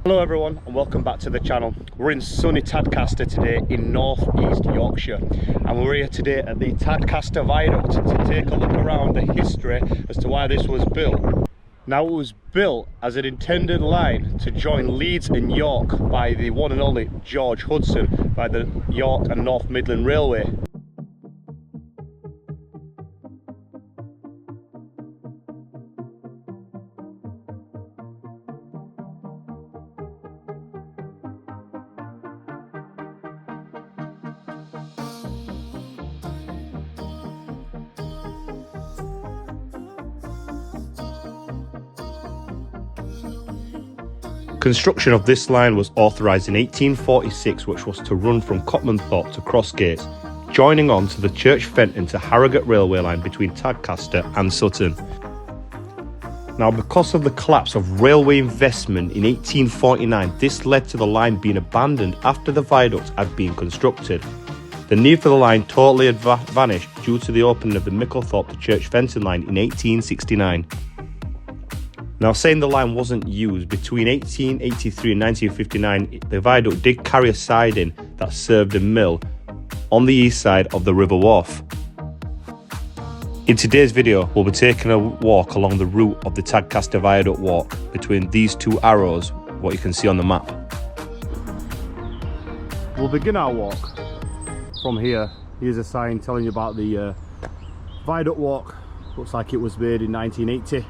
Hello everyone and welcome back to the channel. We're in sunny Tadcaster today in North East Yorkshire, and we're here today at the Tadcaster Viaduct to take a look around the history as to why this was built. Now, it was built as an intended line to join Leeds and York by the one and only George Hudson by the York and North Midland Railway. Construction of this line was authorised in 1846, which was to run from Copmanthorpe to Crossgates, joining on to the Church Fenton to Harrogate railway line between Tadcaster and Sutton. Now, because of the collapse of railway investment in 1849, this led to the line being abandoned after the viaduct had been constructed. The need for the line totally had vanished due to the opening of the Micklethorpe to Church Fenton line in 1869. Now, saying the line wasn't used, between 1883 and 1959, the viaduct did carry a siding that served a mill on the east side of the river wharf. In today's video, we'll be taking a walk along the route of the Tadcaster Viaduct walk between these two arrows, what you can see on the map. We'll begin our walk from here. Here's a sign telling you about the viaduct walk. Looks like it was made in 1980.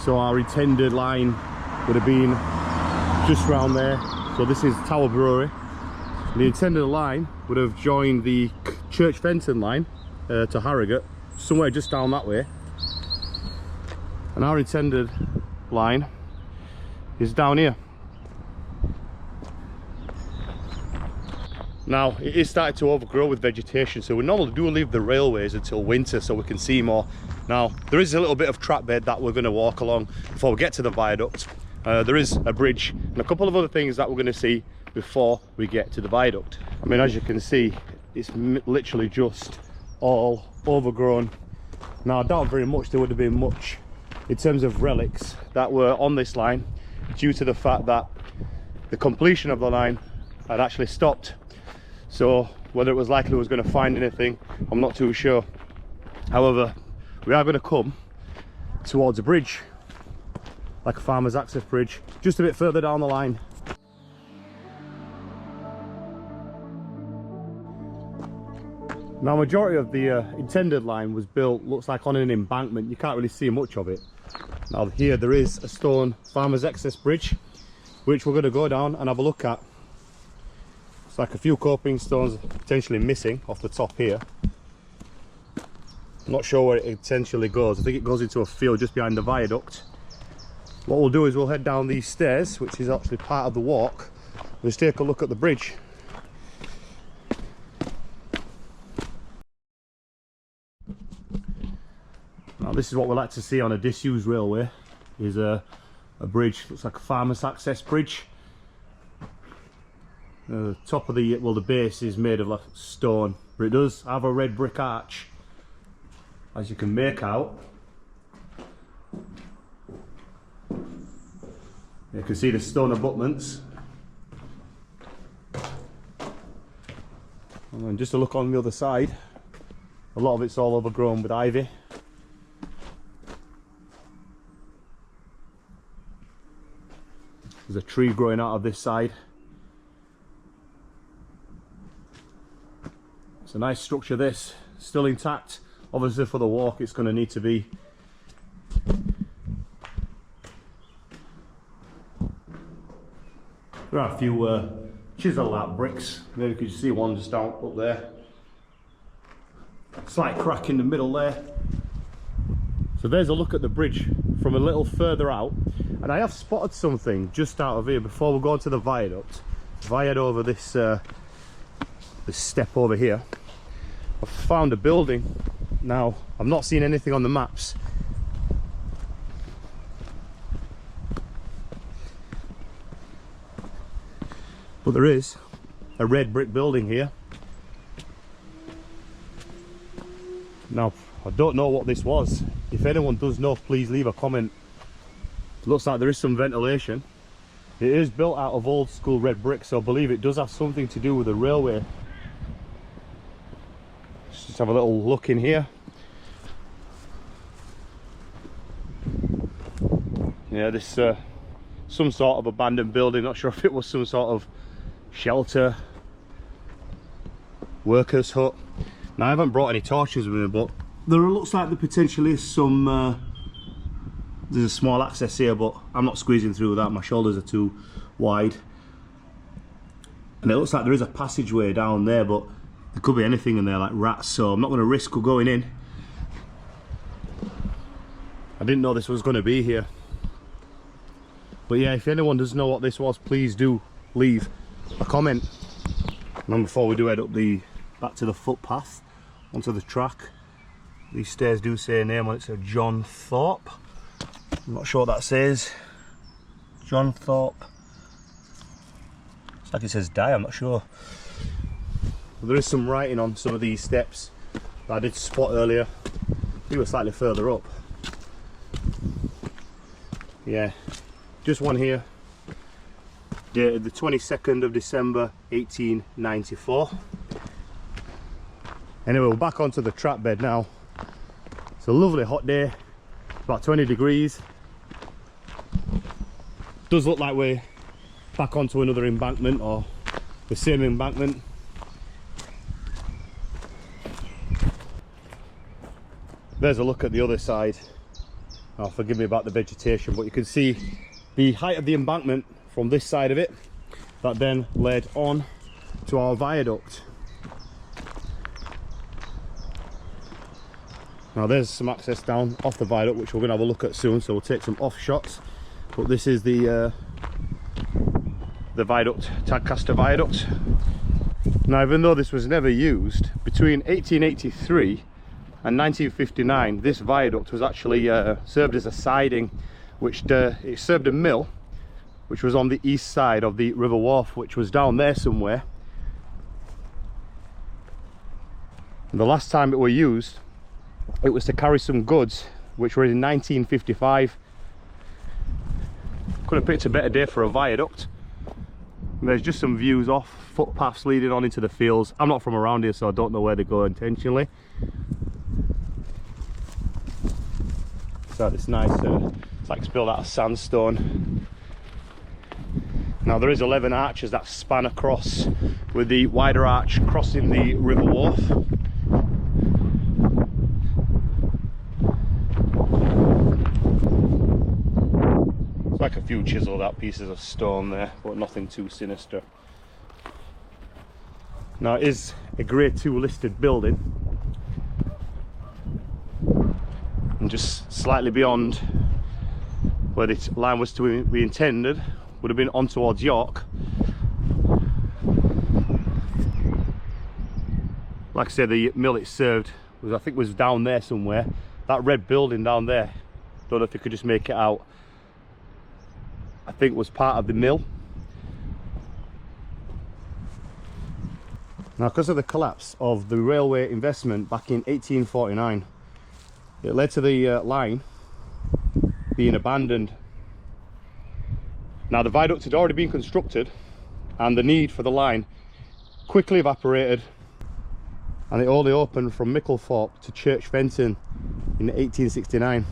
So our intended line would have been just round there. So this is Tower Brewery. The intended line would have joined the Church Fenton line to Harrogate, somewhere just down that way. And our intended line is down here. Now, it is starting to overgrow with vegetation, so we normally do leave the railways until winter so we can see more. Now, there is a little bit of track bed that we're going to walk along before we get to the viaduct. There is a bridge and a couple of other things that we're going to see before we get to the viaduct. I mean, as you can see, it's literally just all overgrown. Now, I doubt very much there would have been much in terms of relics that were on this line due to the fact that the completion of the line had actually stopped. So whether it was likely we was going to find anything, I'm not too sure. However, we are going to come towards a bridge, like a farmer's access bridge, just a bit further down the line. Now, majority of the intended line was built, looks like on an embankment. You can't really see much of it. Now, here there is a stone farmer's access bridge, which we're going to go down and have a look at. It's like a few coping stones potentially missing off the top here. I'm not sure where it potentially goes. I think it goes into a field just behind the viaduct. What we'll do is we'll head down these stairs, which is actually part of the walk. Let's take a look at the bridge. Now, this is what we like to see on a disused railway, is a bridge. Looks like a farmer's access bridge. The top of the base is made of like stone, but it does have a red brick arch, as you can make out. You can see the stone abutments. And then just a look on the other side, a lot of it's all overgrown with ivy. There's a tree growing out of this side. It's a nice structure, this, still intact. Obviously for the walk it's going to need to be. There are a few chisel out bricks. Maybe you can see one just down up there. Slight crack in the middle there. So there's a look at the bridge from a little further out. And I have spotted something just out of here before we go to the viaduct. If I head over this step over here, I've found a building. Now, I've not seen anything on the maps. But there is a red brick building here. Now, I don't know what this was. If anyone does know, please leave a comment. It looks like there is some ventilation. It is built out of old school red brick, so I believe it does have something to do with the railway. Let's just have a little look in here. Yeah, this some sort of abandoned building. Not sure if it was some sort of shelter, workers' hut. Now I haven't brought any torches with me, but there looks like there potentially is some there's a small access here, but I'm not squeezing through that, my shoulders are too wide. And it looks like there is a passageway down there, but there could be anything in there like rats, so I'm not going to risk going in. I didn't know this was going to be here. But yeah, if anyone does know what this was, please do leave a comment. And before we do head up back to the footpath onto the track, these stairs do say a name on it, so John Thorpe. I'm not sure what that says. John Thorpe. It's like it says die, I'm not sure. But there is some writing on some of these steps that I did spot earlier. They were slightly further up. Yeah, just one here. Dated the 22nd of December 1894. Anyway, we're back onto the track bed now. It's a lovely hot day, about 20 degrees. Does look like we're back onto another embankment, or the same embankment. There's a look at the other side. Oh, forgive me about the vegetation, but you can see the height of the embankment from this side of it, that then led on to our viaduct. Now there's some access down off the viaduct, which we're going to have a look at soon, so we'll take some off shots. But this is the viaduct, Tadcaster Viaduct. Now, even though this was never used, between 1883 and 1959, this viaduct was actually served as a siding, which it served a mill, which was on the east side of the river wharf, which was down there somewhere. And the last time it was used, it was to carry some goods, which were in 1955. Could have picked a better day for a viaduct. And there's just some views off, footpaths leading on into the fields. I'm not from around here, so I don't know where they go intentionally. So it's nice, it's like it's built out of sandstone. Now there is 11 arches that span across, with the wider arch crossing the river wharf. Like a few chiseled out pieces of stone there, but nothing too sinister. Now it is a grade 2 listed building, and just slightly beyond where this line was to be intended would have been on towards York. Like I said, the mill it served was, I think, was down there somewhere. That red building down there, don't know if you could just make it out, I think was part of the mill. Now, because of the collapse of the railway investment back in 1849, it led to the line being abandoned. Now the viaduct had already been constructed, and the need for the line quickly evaporated, and it only opened from Micklethorpe to Church Fenton in 1869.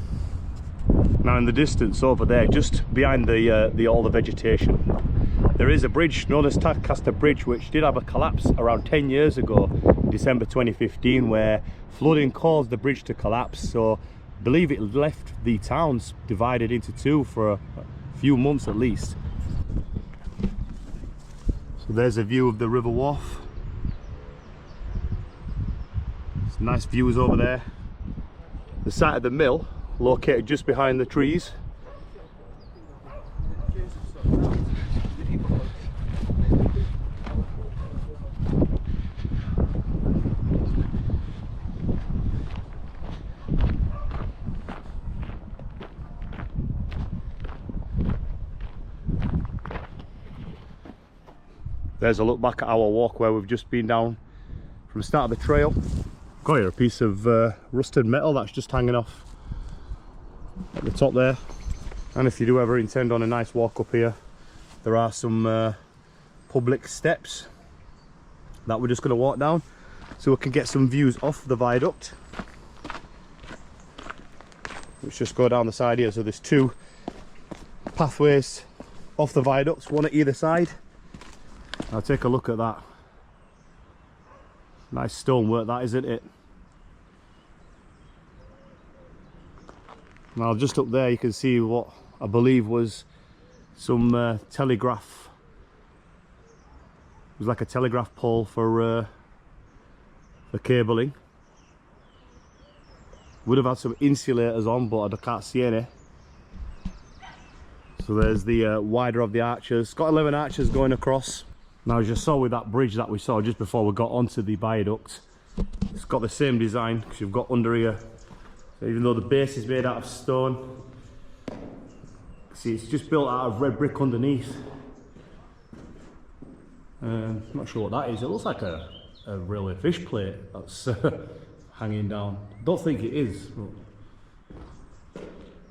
Now in the distance over there, just behind all the vegetation, there is a bridge known as Tadcaster Bridge, which did have a collapse around 10 years ago, December 2015, where flooding caused the bridge to collapse. So I believe it left the towns divided into two for a few months at least. So there's a view of the river wharf. Some nice views over there. The site of the mill, located just behind the trees. There's a look back at our walk where we've just been down from the start of the trail. Got here a piece of rusted metal that's just hanging off at the top there. And if you do ever intend on a nice walk up here, there are some public steps that we're just going to walk down so we can get some views off the viaduct. Let's just go down the side here. So there's two pathways off the viaducts, one at either side. Now take a look at that. Nice stonework that, isn't it? Now just up there you can see what I believe was some telegraph. It was like a telegraph pole for cabling. Would have had some insulators on, but I can't see any. So there's the wider of the arches. It's got 11 arches going across. Now as you saw with that bridge that we saw just before we got onto the viaduct, it's got the same design because you've got under here. So even though the base is made out of stone, see it's just built out of red brick underneath. I'm not sure what that is. It looks like a railway fish plate that's hanging down. Don't think it is, but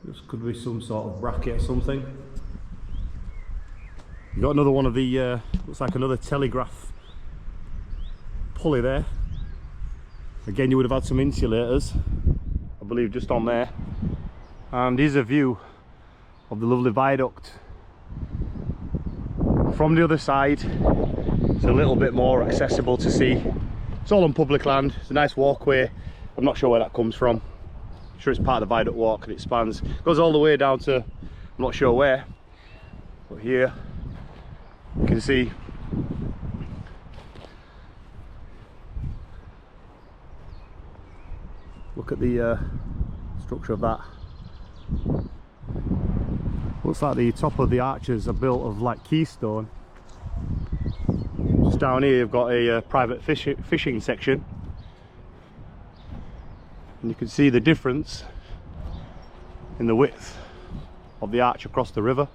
this could be some sort of bracket or something. You got another one of the looks like another telegraph pulley there. Again, you would have had some insulators, I believe, just on there. And here's a view of the lovely viaduct from the other side. It's a little bit more accessible to see. It's all on public land. It's a nice walkway. I'm not sure where that comes from. I'm sure it's part of the viaduct walk, and it spans, goes all the way down to, I'm not sure where, but here you can see look at the structure of that. Looks like the top of the arches are built of like keystone. Just down here you've got a private fishing section, and you can see the difference in the width of the arch across the river.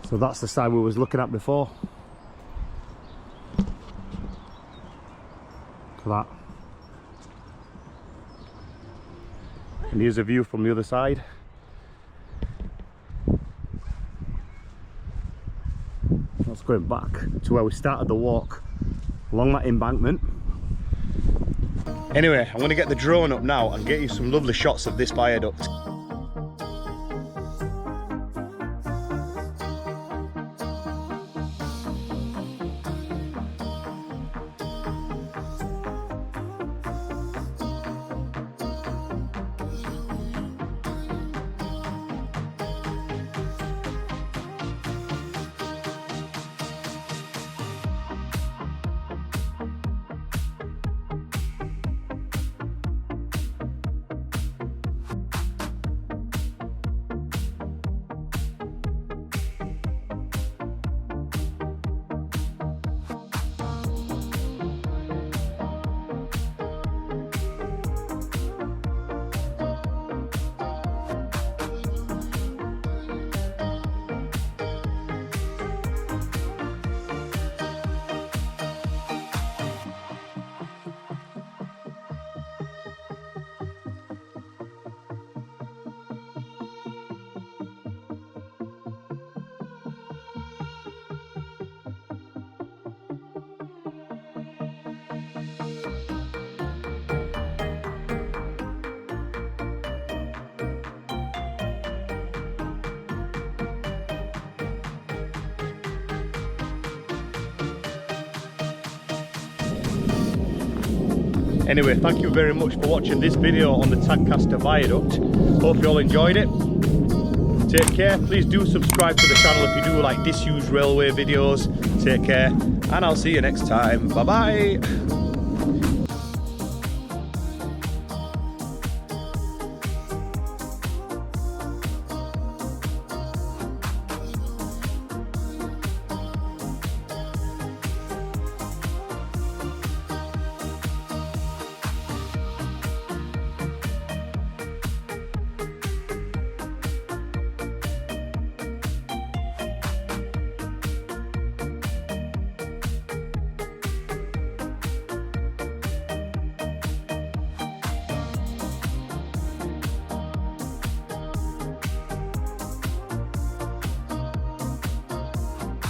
So that's the side we was looking at before. Look at that. And here's a view from the other side. That's going back to where we started the walk, along that embankment. Anyway, I'm going to get the drone up now and get you some lovely shots of this viaduct. Anyway, thank you very much for watching this video on the Tadcaster Viaduct. Hope you all enjoyed it. Take care. Please do subscribe to the channel if you do like disused railway videos. Take care, and I'll see you next time. Bye bye.